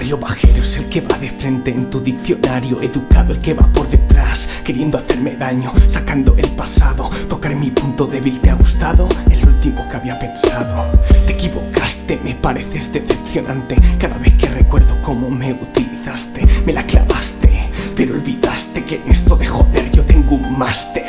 barrio bajero es el que va de frente en tu diccionario. Educado el que va por detrás, queriendo hacerme daño, sacando el pasado. Tocar mi punto débil, ¿te ha gustado? El último que había pensado. Te equivocaste, me pareces decepcionante. Cada vez que recuerdo cómo me utilizaste, me la clavaste, pero olvidaste que en esto de joder yo tengo un máster.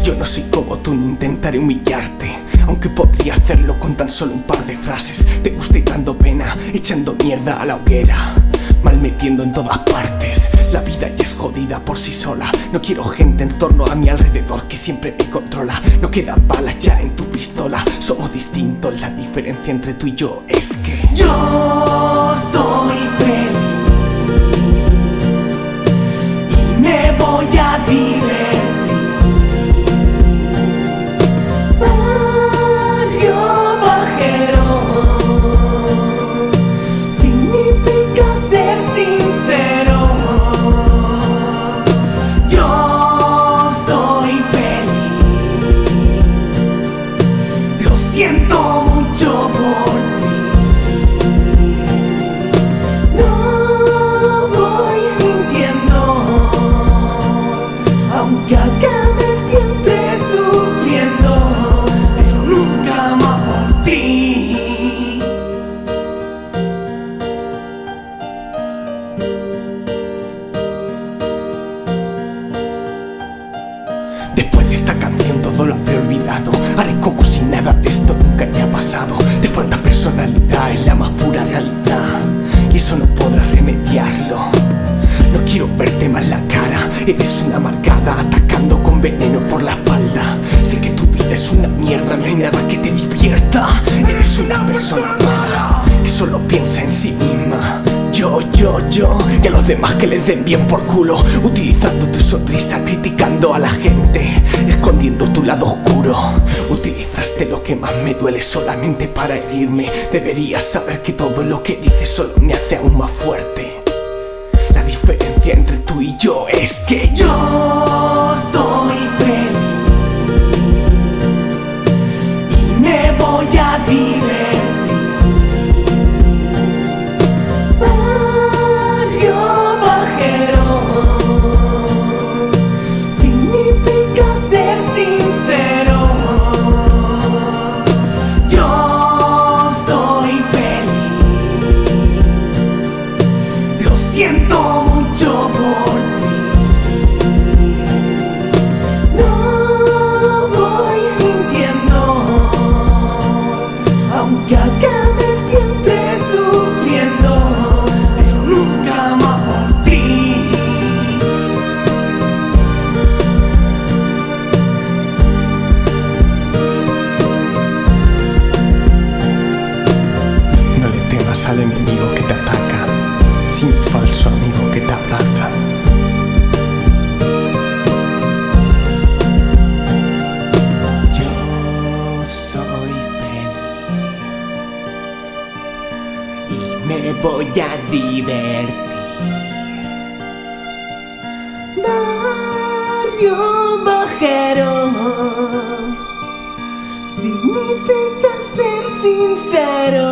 Yo no soy como tú, no intentaré humillarte, aunque podría hacerlo con tan solo un par de frases. Te gusta y dando pena, echando mierda a la hoguera, mal metiendo en todas partes. La vida ya es jodida por sí sola. No quiero gente en torno a mi alrededor que siempre me controla. No quedan balas ya en tu pistola. Somos distintos, la diferencia entre tú y yo es que yo soy feliz y me voy a divertir. Siento mucho por ti, no voy mintiendo, aunque acabe siempre sufriendo, pero nunca más por ti. Después de esta canción todo lo habré olvidado. Haré como si nada de esto nunca haya pasado. Te falta personalidad, es la más pura realidad, y eso no podrás remediarlo. No quiero verte más la cara. Eres una amargada atacando con veneno por la espalda. Sé que tu vida es una mierda, no hay nada que te divierta. Eres una persona mala que solo piensa en sí misma. Yo, y a los demás que les den bien por culo, utilizando tu sonrisa, criticando a la gente, escondiendo tu lado oscuro. Utilizaste lo que más me duele solamente para herirme. Deberías saber que todo lo que dices solo me hace aún más fuerte. La diferencia entre tú y yo es que yo soy feliz y me voy a divertir. Siento mucho por ti, no voy mintiendo, aunque acabe siempre sufriendo, pero nunca más por ti. No le temas al enemigo que te ataca, sin un falso amigo que te abraza. Yo soy feliz y me voy a divertir. Barrio bajero significa ser sincero.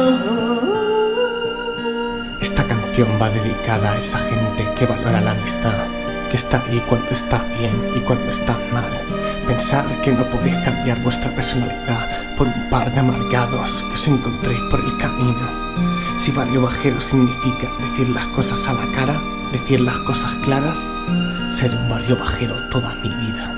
Esta canción va dedicada a esa gente que valora la amistad, que está ahí cuando está bien y cuando está mal. Pensar que no podéis cambiar vuestra personalidad por un par de amargados que os encontréis por el camino. Si barrio bajero significa decir las cosas a la cara, decir las cosas claras, seré un barrio bajero toda mi vida.